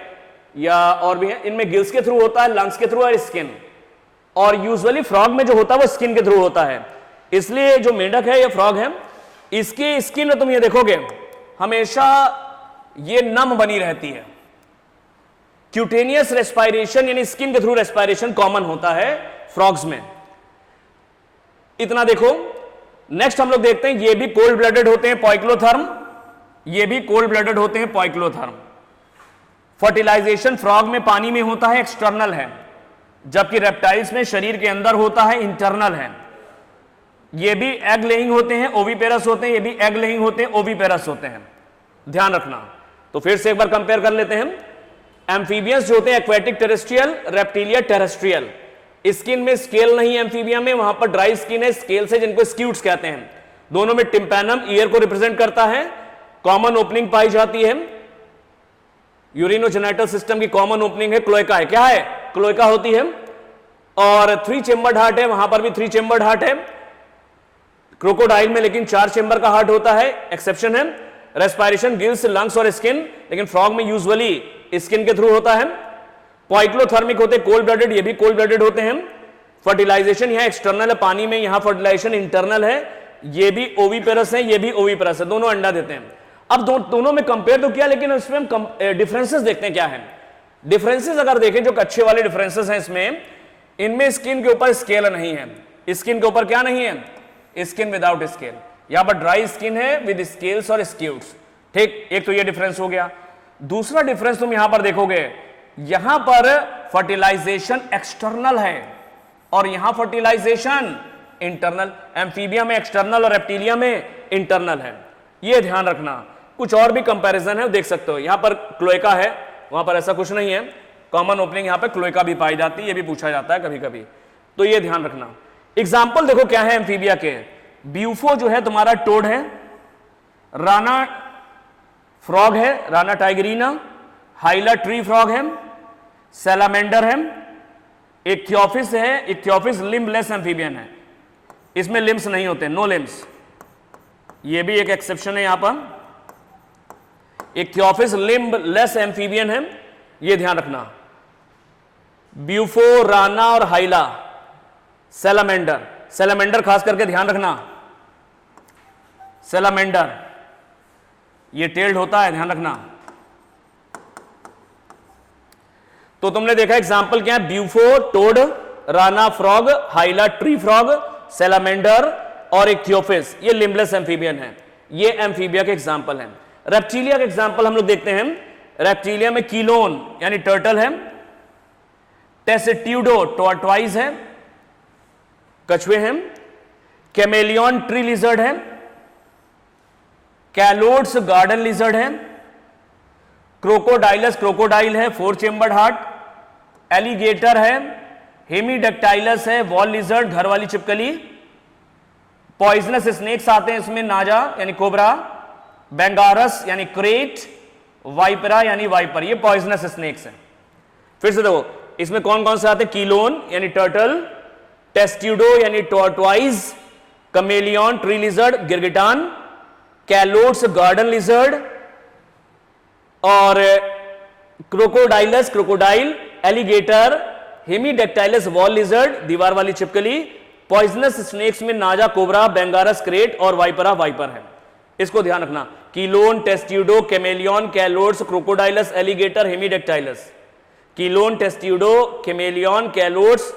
या और भी है, इनमें गिल्स के थ्रू होता है, लंग्स के थ्रू और स्किन। और यूजुअली फ्रॉग में जो होता है वो स्किन के थ्रू होता है। इसलिए जो मेंढक है या फ्रॉग है, इसकी स्किन में तुम ये देखोगे हमेशा ये नम बनी रहती है। क्यूटेनियस रेस्पायरेशन यानी स्किन के थ्रू रेस्पायरेशन कॉमन होता है फ्रॉग्स में। इतना देखो। नेक्स्ट हम लोग देखते हैं, ये भी कोल्ड ब्लडेड होते हैं, पॉइक्लोथर्म। ये भी कोल्ड ब्लडेड होते हैं, पॉइक्लोथर्म। फर्टिलाइजेशन फ्रॉग में पानी में होता है, एक्सटर्नल है, जबकि रेप्टाइल्स में शरीर के अंदर होता है, इंटरनल है। ये भी एग लेइंग होते हैं, ओविपेरस होते हैं, ये भी एग लेइंग होते हैं, ओविपेरस होते हैं, ध्यान रखना। तो फिर से एक बार कंपेयर कर लेते हैं। एम्फीबियंस जो होते हैं aquatic terrestrial, reptilia terrestrial. Skin में स्केल नहीं है एम्फीबिया में, वहां पर ड्राई स्किन है, स्केल से जिनको स्क्यूट्स कहते हैं। दोनों में टिम्पैनम ईयर को रिप्रेजेंट करता है, कॉमन ओपनिंग पाई जाती है। यूरिनोजेनाइटल सिस्टम की कॉमन ओपनिंग है, क्लोएका है। क्या है? क्लोएका होती है। और 3 चेम्बर्ड हार्ट है, वहां पर भी 3 चेम्बर्ड हार्ट है क्रोकोडाइल में, लेकिन 4 चेम्बर का हार्ट होता है, एक्सेप्शन है। रेस्पायरेशन गिल्स, लंग्स और स्किन, लेकिन फ्रॉग में यूजुअली स्किन के थ्रू होता है। पॉइक्लोथर्मिक होते हैं, कोल्ड ब्लडेड, ये भी कोल्ड ब्लडेड होते हैं। फर्टिलाइजेशन यहां एक्सटर्नल है, पानी में, यहां फर्टिलाइजेशन इंटरनल है। ये भी ओविपेरस है, ये भी ओविपेरस है, दोनों अंडा देते हैं। अब दोनों में कंपेयर तो किया, लेकिन इसमें हम डिफरेंसेस देखते हैं क्या है। डिफरेंसेस अगर देखें, जो अच्छे वाले डिफरेंसेस हैं इसमें, इनमें स्किन के ऊपर स्केल नहीं है। स्किन के ऊपर क्या नहीं है? Skin without scale. यहां पर ड्राई स्किन है विद स्केल्स और स्क्यूट्स। ठीक, एक तो ये डिफरेंस हो गया। दूसरा डिफरेंस तुम यहां पर देखोगे, यहां पर फर्टिलाइजेशन एक्सटर्नल है और यहां फर्टिलाइजेशन इंटरनल। एम्फीबिया में एक्सटर्नल और रेप्टिलिया में इंटरनल है, यह ध्यान रखना। कुछ और भी कंपैरिजन है, देख सकते हो। यहां पर क्लोएका है, वहां पर ऐसा कुछ नहीं है। कॉमन ओपनिंग यहां पर क्लोएका भी पाई जाती है, यह भी पूछा जाता है कभी कभी, तो यह ध्यान रखना। एग्जाम्पल देखो क्या है एम्फीबिया के। ब्यूफो जो है तुम्हारा टोड है, राना फ्रॉग है, राना टाइगरीना, हाइला ट्री फ्रॉग है, सैलामेंडर है, इक्थियोपिस है। इक्थियोपिस लिम्बलेस एम्फीबियन है, इसमें लिम्स नहीं होते, नो लिम्स, ये भी एक एक्सेप्शन है यहां पर। इक्थियोपिस लिम्बलेस एम्फीबियन है, ये ध्यान रखना। ब्यूफो, राना और हाइला, सैलामेंडर। सैलामेंडर खास करके ध्यान रखना, सैलामेंडर ये टेल्ड होता है, ध्यान रखना। तो तुमने देखा एग्जाम्पल क्या है, ब्यूफो toad, Rana frog, हाइला tree frog, salamander और इक्थियोपिस, ये लिम्बलेस एम्फीबियन है। ये एम्फीबिया के एग्जाम्पल हैं। रेप्टिलिया के एग्जाम्पल हम लोग देखते हैं। रेप्टिलिया में कीलोन यानी टर्टल है, टेस्ट्यूडो टॉर्टवाइज है, कछुए हैं, कैमेलियन ट्री लिजर्ड है, कैलोड्स गार्डन लिजर्ड है, क्रोकोडाइलस क्रोकोडाइल है, 4 चेम्बर्ड हार्ट, एलिगेटर है, हेमीडेक्टाइलस है, वॉल लिजर्ड घर वाली चिपकली, पॉइजनस स्नेक्स आते हैं इसमें, नाजा यानी कोबरा, बेंगारस यानी क्रेट, वाइपरा यानी वाइपर, ये पॉइजनस स्नेक्स हैं। फिर से देखो इसमें कौन कौन से आते हैं, कीलोन यानी टर्टल, टेस्ट्यूडो यानी टॉर्टवाइज, कमेलियन ट्री लिजर्ड गिरगिटान, कैलोड्स गार्डन लिजर्ड और crocodylus crocodile, alligator, hemidactylus wall lizard दीवार वाली छिपकली, पॉइजनस स्नेक्स में नाजा कोबरा, बेंगारस क्रेट और वाइपरा वाइपर है। इसको ध्यान रखना, chelone, testudo, chameleon, calotes, crocodylus, alligator, hemidactylus. Chelone, testudo, chameleon, calotes,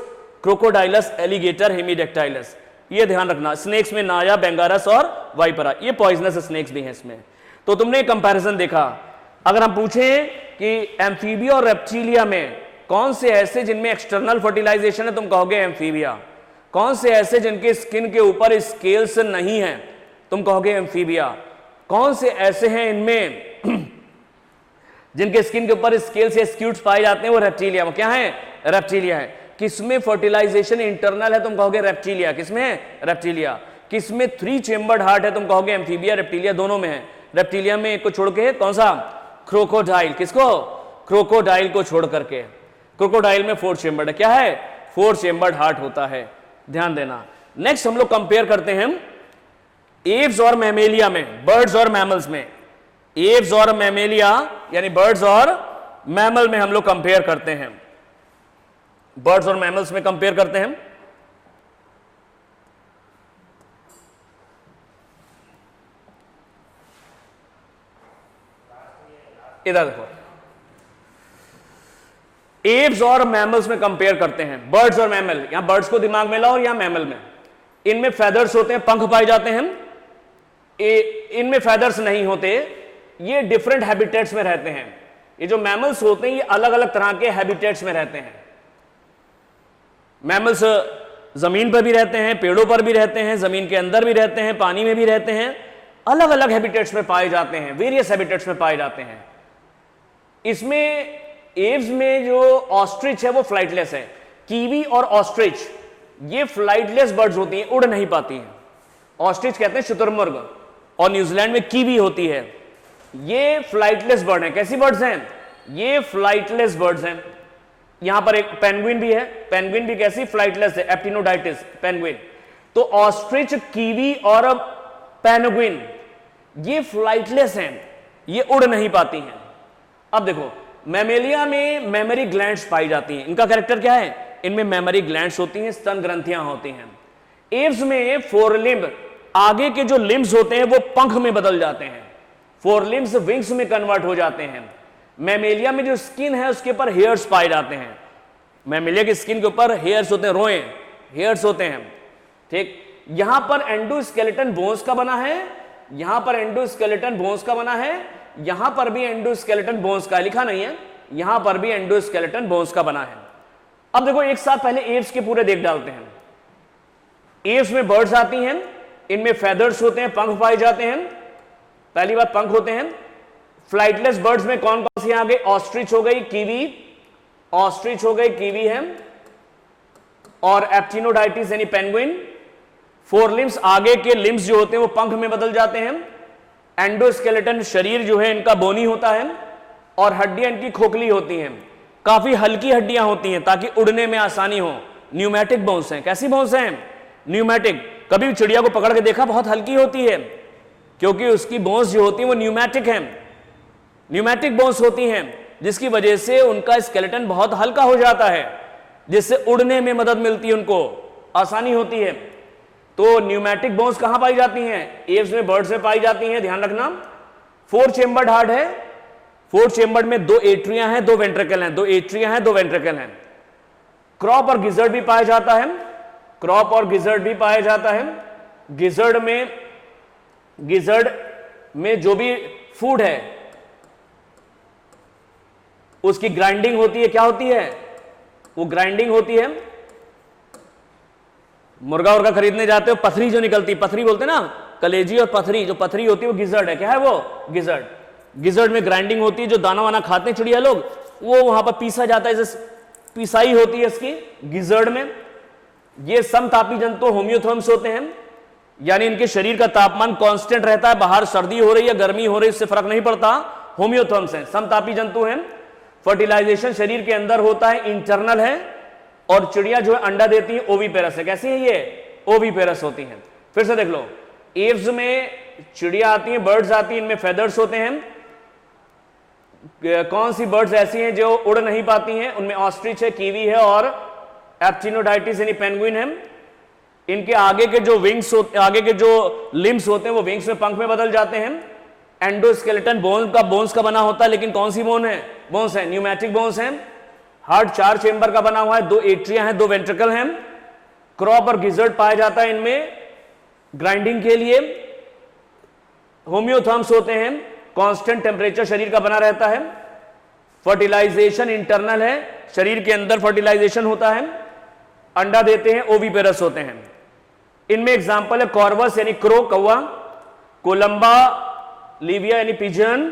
crocodylus, alligator, hemidactylus, ये ध्यान रखना। स्नेक्स में नाया, बेंगारस और वाइपरा, ये पॉइजनस स्नेक्स भी हैं इसमें। तो तुमने कंपैरिजन देखा। अगर हम पूछें कि एम्फीबिया और रेप्टिलिया में कौन से ऐसे जिनमें एक्सटर्नल फर्टिलाइजेशन है, तुम कहोगे एम्फीबिया। कौन से ऐसे जिनके स्किन के ऊपर स्केल्स नहीं है, तुम कहोगे एम्फीबिया। कौन से ऐसे हैं इनमें जिनके स्किन के ऊपर स्केल्स या स्क्यूट्स पाए जाते हैं, वो रेप्टिलिया। वो क्या है, रेप्टिलिया है। किसमें फर्टिलाइजेशन इंटरनल है, तुम कहोगे रेप्टिलिया। किसमें है, रेप्टिलिया। किसमें 3 चेम्बर्ड हार्ट है, तुम कहोगे एम्फीबिया। रेप्टिलिया दोनों में है। रेप्टिलिया में एक को छोड़ के कौन सा, क्रोकोडाइल। किसको, क्रोकोडाइल को छोड़ करके। क्रोकोडाइल में 4 चेम्बर्ड है, क्या है, 4 चेम्बर्ड हार्ट होता है, ध्यान देना। नेक्स्ट हम लोग कंपेयर करते हैं एव्स और मैमेलिया में, बर्ड्स और मैमल्स में। एव्स और मैमेलिया यानी बर्ड्स और मैमल में हम लोग कंपेयर करते हैं, बर्ड्स और मैमल्स में कंपेयर करते हैं। इधर देखो, एव्स और मैमल्स में कंपेयर करते हैं, बर्ड्स और मैमल। यहां बर्ड्स को दिमाग में लाओ और यहां मैमल में। इनमें फेदर्स होते हैं, पंख पाए जाते हैं, इनमें फेदर्स नहीं होते। ये डिफरेंट हैबिटेट्स में रहते हैं। ये जो मैमल्स होते हैं ये अलग अलग तरह के हैबिटेट्स में रहते हैं। मैमल्स जमीन पर भी रहते हैं, पेड़ों पर भी रहते हैं, जमीन के अंदर भी रहते हैं, पानी में भी रहते हैं, अलग अलग हैबिटेट्स में पाए जाते हैं, वेरियस हैबिटेट्स में पाए जाते हैं। इसमें एव्स में जो ऑस्ट्रिच है वो फ्लाइटलेस है। कीवी और ऑस्ट्रिच ये फ्लाइटलेस बर्ड्स होती हैं, उड़ नहीं पाती हैं। ऑस्ट्रिच कहते हैं शुतुरमुर्ग और न्यूजीलैंड में कीवी होती है। ये फ्लाइटलेस बर्ड हैं। कैसी बर्ड्स हैं, ये फ्लाइटलेस बर्ड्स हैं। यहां पर एक पेंगुइन भी है, पेंगुइन भी कैसी, फ्लाइटलेस है, एप्टिनोडाइटिस पेंगुइन। तो ऑस्ट्रिच, कीवी और पेंगुइन ये फ्लाइटलेस हैं, ये उड़ नहीं पाती हैं। अब देखो मैमेलिया में मेमोरी ग्लैंड्स पाई जाती हैं। इनका कैरेक्टर क्या है, इनमें मेमोरी ग्लैंड्स होती हैं, स्तन ग्रंथियां होती हैं। एव्स में 4 लिम्ब, आगे के जो लिम्ब्स होते हैं वो पंख में बदल जाते हैं, 4 लिम्ब्स विंग्स में कन्वर्ट हो जाते हैं। मैमेलिया में जो स्किन है उसके ऊपर हेयर्स पाए जाते हैं। मैमेलिया की स्किन के ऊपर हेयर्स होते हैं, रोए हेयर्स होते हैं, ठीक। यहां पर एंडोस्केलेटन बोन्स का बना है, यहां पर एंडोस्केलेटन बोन्स का बना है, यहां पर भी एंडोस्केलेटन बोन्स का, लिखा नहीं है, यहां पर भी एंडोस्केलेटन बोन्स का बना है। अब देखो एक साथ पहले एव्स के पूरे देख डालते हैं। एव्स में बर्ड्स आती हैं, इनमें फेदर्स होते हैं, पंख पाए जाते हैं। पहली बात पंख होते हैं। फ्लाइटलेस बर्ड्स में कौन कौन सी आ गई? ऑस्ट्रिच हो गई, कीवी, ऑस्ट्रिच हो गई, कीवी है, और एप्टिनोडाइटिस यानी पेंगुइन। फोर लिम्स, आगे के लिम्स जो होते हैं वो पंख में बदल जाते हैं। एंडोस्केलेटन, शरीर जो है इनका बोनी होता है, और हड्डियां इनकी खोखली होती हैं, काफी हल्की हड्डियां होती हैं ताकि उड़ने में आसानी हो। न्यूमेटिक बोन्स हैं। कैसी बोन्स हैं? न्यूमेटिक। कभी चिड़िया को पकड़ के देखा, बहुत हल्की होती है, क्योंकि उसकी बोन्स जो होती हैं वो न्यूमेटिक हैं, न्यूमेटिक बोन्स होती हैं, जिसकी वजह से उनका स्केलेटन बहुत हल्का हो जाता है, जिससे उड़ने में मदद मिलती है, उनको आसानी होती है। तो न्यूमेटिक बोन्स कहां पाई जाती हैं? एव्स में, बर्ड्स में पाई जाती हैं, ध्यान रखना। 4 चेम्बर्ड हार्ट है। 4 चेम्बर्ड में 2 एट्रिया हैं, 2 वेंट्रिकल हैं, 2 एट्रिया हैं, 2 वेंट्रिकल हैं। क्रॉप और गिजर्ड भी पाया जाता है, क्रॉप और गिजर्ड भी पाया जाता है। गिजर्ड में जो भी फूड है उसकी ग्राइंडिंग होती है। क्या होती है? वो ग्राइंडिंग होती है। मुर्गा उर्गा खरीदने जाते हो, पथरी जो निकलती, पथरी बोलते हैं ना, कलेजी और पथरी, जो पथरी होती है वो गिजर्ड है। क्या है वो? गिजर्ड। गिजर्ड में ग्राइंडिंग होती है, जो दाना वाना खाते हैं चिड़िया लोग, वो वहां पर पीसा जाता है, जैसे पिसाई होती है इसकी गिजर्ड में। ये समतापी जंतु होम्योथर्म्स होते हैं, यानी इनके शरीर का तापमान कांस्टेंट रहता है, बाहर सर्दी हो रही है गर्मी हो रही है इससे फर्क नहीं पड़ता, होम्योथर्म्स हैं, समतापी जंतु हैं। फर्टिलाइजेशन शरीर के अंदर होता है, इंटरनल है, और चिड़िया जो है अंडा देती है, ओवीपेरस है। कैसी है ये? ओवीपेरस होती हैं। फिर से देख लो, एव्स में चिड़िया आती हैं, बर्ड्स आती हैं, इनमें फेदर्स होते हैं। कौन सी बर्ड्स ऐसी हैं जो उड़ नहीं पाती हैं? उनमें ऑस्ट्रिच है, कीवी है, और एप्टिनोडाइटिस यानी पेंगुइन है। इनके आगे के जो विंग्स होते, आगे के जो लिम्स होते हैं वो विंग्स में, पंख में बदल जाते हैं। एंडोस्केलेटन बोन्स का बना होता है, लेकिन कौन सी बोन्स है? न्यूमेटिक बोन्स हैं। हार्ट 4 चेंबर का बना हुआ है, 2 एट्रिया हैं, 2 वेंट्रिकल हैं। क्रॉप और गिजर्ड पाया जाता है इनमें ग्राइंडिंग के लिए। होम्योथर्म्स होते हैं, कांस्टेंट टेम्परेचर शरीर का बना रहता है। फर्टिलाइजेशन इंटरनल है, शरीर के अंदर फर्टिलाइजेशन होता है। अंडा देते हैं, ओवीपेरस होते हैं। इनमें एग्जांपल है कॉर्वस यानी क्रो, कौवा, कोलंबा लिविया यानी पिजन,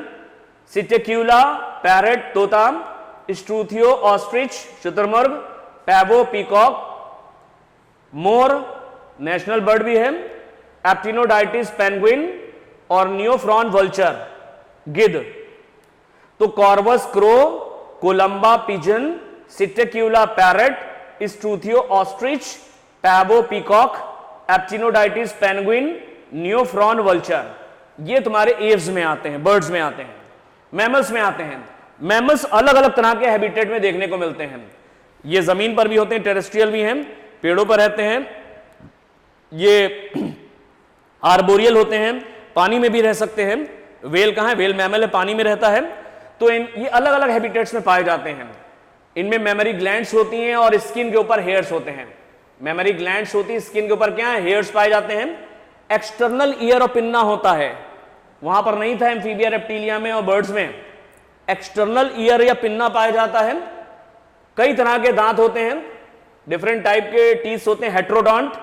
सिटेक्यूला पैरेट, तोता, स्ट्रूथियो ऑस्ट्रिच, शुतुरमुर्ग, पैवो पीकॉक, मोर नेशनल बर्ड भी है, एप्टिनोडाइटिस पेंगुइन, और नियोफ्रॉन वल्चर, गिद्ध। तो corvus crow, columba pigeon, psittacula parrot, struthio ostrich, pavo peacock, aptenodytes penguin, neophron vulture, ये तुम्हारे एव्स में आते हैं, बर्ड्स में आते हैं। मैमल्स में आते हैं। मैमल्स अलग अलग तरह के हैबिटेट में देखने को मिलते हैं। ये जमीन पर भी होते हैं, टेरेस्ट्रियल भी हैं, पेड़ों पर रहते हैं। ये आर्बोरियल होते हैं, पानी में भी रह सकते हैं। वेल कहां है? वेल मैमल है, पानी में रहता है। तो ये अलग अलग हैबिटेट्स में पाए जाते हैं। इनमें मेमोरी ग्लैंड्स होती हैं और स्किन के ऊपर हेयर्स होते हैं। मेमोरी ग्लैंड्स होती है, स्किन के ऊपर क्या है? हेयर्स पाए जाते हैं। एक्सटर्नल ईयर और पिन्ना होता है, वहां पर नहीं था एम्फीबिया, रेप्टिलिया में और बर्ड्स में। एक्सटर्नल ईयर या पिन्ना पाया जाता है। कई तरह के दांत होते हैं, डिफरेंट टाइप के टीथ होते हैं। हेट्रोडॉन्ट,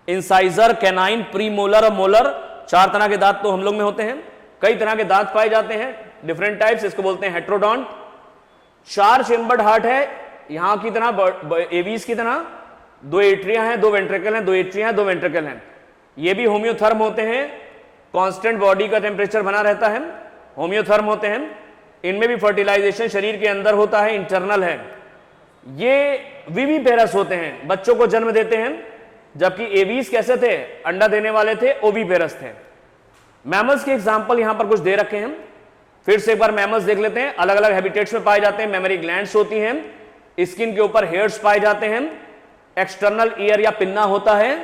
इंसाइजर, कैनाइन, प्रीमोलर और मोलर, 4 तरह के दांत तो हम लोग में होते हैं। कई तरह के दांत पाए जाते हैं, डिफरेंट टाइप्स, इसको बोलते हैं हेट्रोडॉन्ट। 4 चेम्बर्ड हार्ट है, यहां की तरह एवीज की तरह। 2 एट्रिया हैं, 2 वेंट्रिकल हैं, 2 एट्रिया हैं, 2 वेंट्रिकल हैं। ये भी होम्योथर्म होते हैं, कांस्टेंट बॉडी का टेम्परेचर बना रहता है, होम्योथर्म होते हैं। इनमें भी फर्टिलाइजेशन शरीर के अंदर होता है, इंटरनल है। ये विविपेरस होते हैं, बच्चों को जन्म देते हैं, जबकि एवीज कैसे थे? अंडा देने वाले थे, ओवीपेरस थे। मैमल्स के एग्जांपल यहां पर कुछ दे रखे हैं, फिर से एक बार मैमल्स देख लेते हैं। अलग अलग हैबिटेट्स में पाए जाते हैं। मेमोरी ग्लैंड्स होती हैं, स्किन के ऊपर हेयर्स पाए जाते हैं, एक्सटर्नल ईयर या पिन्ना होता है,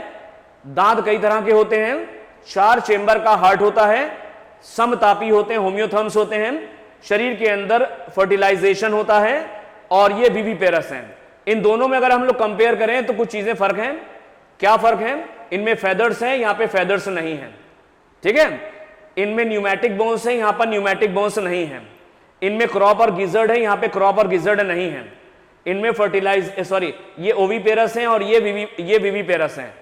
दांत कई तरह के होते हैं, 4 चेंबर का हार्ट होता है, समतापी होते हैं, होम्योथर्म्स होते हैं, शरीर के अंदर फर्टिलाइजेशन होता है, और ये विविपेरस हैं। इन दोनों में अगर हम लोग कंपेयर करें तो कुछ चीजें फर्क हैं। क्या फर्क है? इनमें फेदर्स हैं, यहां पे फेदर्स नहीं है, ठीक है। इनमें न्यूमेटिक बोन्स हैं, यहां पर न्यूमेटिक बोन्स नहीं है। इनमें क्रॉप और गिजर्ड है, यहां पे क्रॉप और गिजर्ड नहीं है। इनमें सॉरी ये ओवीपेरस हैं और ये विविपेरस हैं।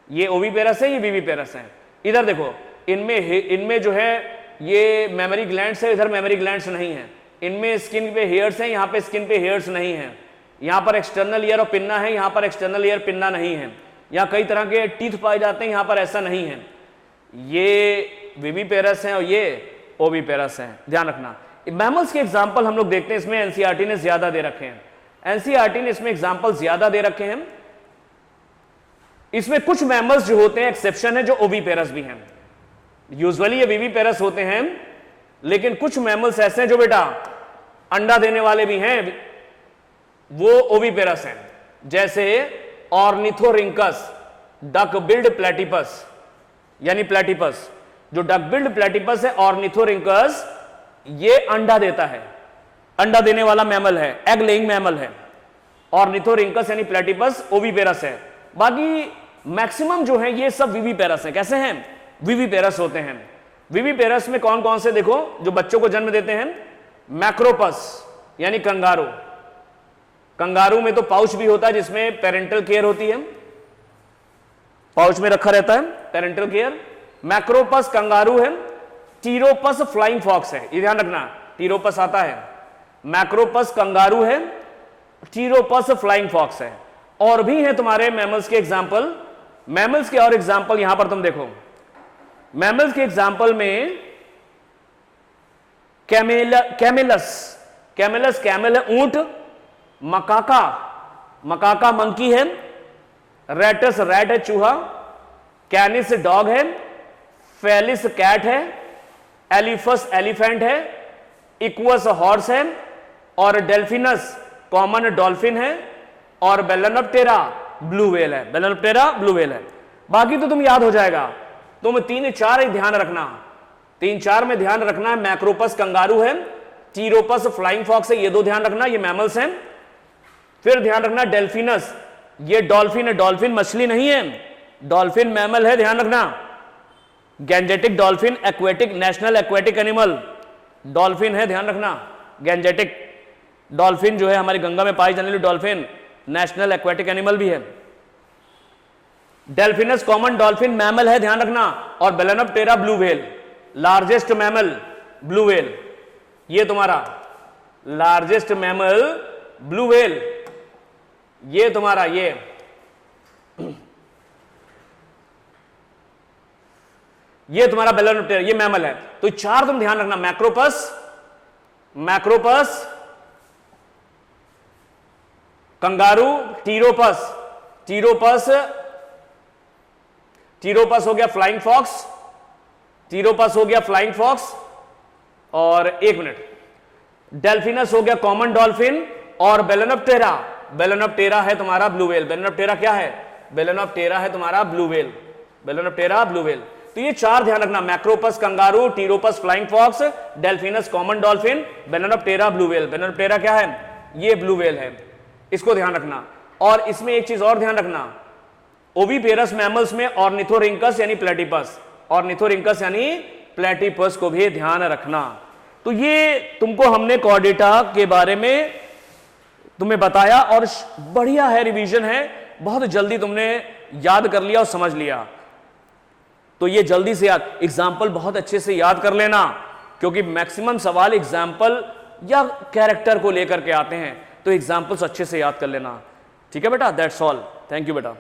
ये ओवीपेरस है, ये विविपेरस है। इधर देखो, इनमें जो है ये मेमोरी ग्लैंड्स है, इधर मेमोरी ग्लैंड्स नहीं है। इनमें स्किन पे हेयर्स हैं, यहाँ पे स्किन पे हेयर्स नहीं है। यहाँ पर एक्सटर्नल ईयर और पिन्ना है, यहाँ पर एक्सटर्नल ईयर पिन्ना नहीं है। यहाँ कई तरह के टीथ पाए जाते हैं, यहाँ पर ऐसा नहीं है। ये विविपेरस हैं और ये ओवीपेरस हैं, ध्यान रखना। मैमल्स के एग्जाम्पल हम लोग देखते हैं, इसमें एनसीईआरटी ने ज्यादा दे रखे हैं। एनसीईआरटी ने इसमें एग्जाम्पल ज्यादा दे रखे हैं। इसमें कुछ मैमल्स जो होते हैं एक्सेप्शन है, जो ओवीपेरस भी हैं। यूजुअली ये विविपेरस होते हैं, लेकिन कुछ मैमल्स ऐसे हैं जो बेटा अंडा देने वाले भी हैं, वो ओवीपेरस हैं। जैसे ऑर्निथोरिंकस, डक बिल्ड प्लेटिपस, यानी प्लेटिपस। जो डक बिल्ड प्लेटिपस है, ऑर्निथोरिंकस, ये अंडा देता है, अंडा देने वाला मैमल है, एग लेइंग मैमल है। ऑर्निथोरिंकस यानी प्लेटिपस ओवीपेरस है। बाकी मैक्सिमम जो है ये सब विविपेरस है। कैसे हैं? विविपेरस होते हैं। विविपेरस में कौन कौन से देखो जो बच्चों को जन्म देते हैं? मैक्रोपस यानी कंगारू। कंगारू में तो पाउच भी होता है जिसमें पेरेंटल केयर होती है, पाउच में रखा रहता है पेरेंटल केयर। मैक्रोपस कंगारू है। टीरोपस फ्लाइंग फॉक्स है, ये ध्यान रखना, टीरोपस आता है। मैक्रोपस कंगारू है, टीरोपस फ्लाइंग फॉक्स है। और भी है तुम्हारे मैमल्स के एग्जाम्पल। मैमल्स के और एग्जाम्पल यहां पर तुम देखो। मैमल्स के एग्जाम्पल में कैमेलस कैमल है, ऊंट। मकाका मंकी है। रेटस रैट है, चूहा। कैनिस डॉग है। फेलिस कैट है। एलिफस एलिफेंट है। इक्वस हॉर्स है। और डेल्फिनस कॉमन डॉल्फिन है। और बेलेनोप्टेरा ब्लू व्हेल है। बेलेनोप्टेरा ब्लू व्हेल है। बाकी तो तुम याद हो जाएगा। तुम 3-4 ही ध्यान रखना, 3-4 में ध्यान रखना है। मैक्रोपस कंगारू है, टीरोपस फ्लाइंग फॉक्स है, ये 2 ध्यान रखना, ये मैमल्स हैं। फिर ध्यान रखना डेल्फिनस, ये डॉल्फिन है। डॉल्फिन मछली नहीं है, डॉल्फिन मैमल है, ध्यान रखना। Gangetic dolphin aquatic, national aquatic animal dolphin है, ध्यान रखना। गैंजेटिक डॉल्फिन जो है हमारी गंगा में पाई जाने वाली डॉल्फिन नेशनल एक्वेटिक एनिमल भी है। डेल्फिनस कॉमन डॉल्फिन मैमल है, ध्यान रखना। और बेलेनोप्टेरा blue whale largest mammal, blue whale, ये तुम्हारा लार्जेस्ट मैमल ब्लू व्हेल, ये तुम्हारा ये तुम्हारा बेलेनोप्टेरा, ये मैमल है। तो 4 तुम ध्यान रखना, मैक्रोपस कंगारू, टीरोपस हो गया फ्लाइंग फॉक्स, और 1 मिनट, डेल्फिनस हो गया कॉमन डॉल्फिन। और बेलेनोप्टेरा है तुम्हारा ब्लू व्हेल। बेलेनोप्टेरा क्या है? बेलेनोप्टेरा है तुम्हारा blue whale, balaenoptera blue whale. तो ये 4 ध्यान रखना, macropus kangaroo, pteropus flying fox, delphinus common dolphin, balaenoptera blue whale. Balaenoptera क्या है? ये ब्लू व्हेल है, इसको ध्यान रखना। और इसमें एक चीज और ध्यान रखना, ओवीपेरस मैमल्स में ऑर्निथोरिंकस यानी प्लेटिपस, ऑर्निथोरिंकस यानी प्लेटिपस को भी ध्यान रखना। तो ये तुमको हमने कॉर्डेटा के बारे में तुम्हें बताया, और बढ़िया है, रिवीजन है, बहुत जल्दी तुमने याद कर लिया और समझ लिया। तो ये जल्दी से याद, एग्जाम्पल बहुत अच्छे से याद कर लेना, क्योंकि मैक्सिमम सवाल एग्जाम्पल या कैरेक्टर को लेकर के आते हैं। तो एग्जाम्पल्स अच्छे से याद कर लेना, ठीक है बेटा। दैट्स ऑल, थैंक यू बेटा।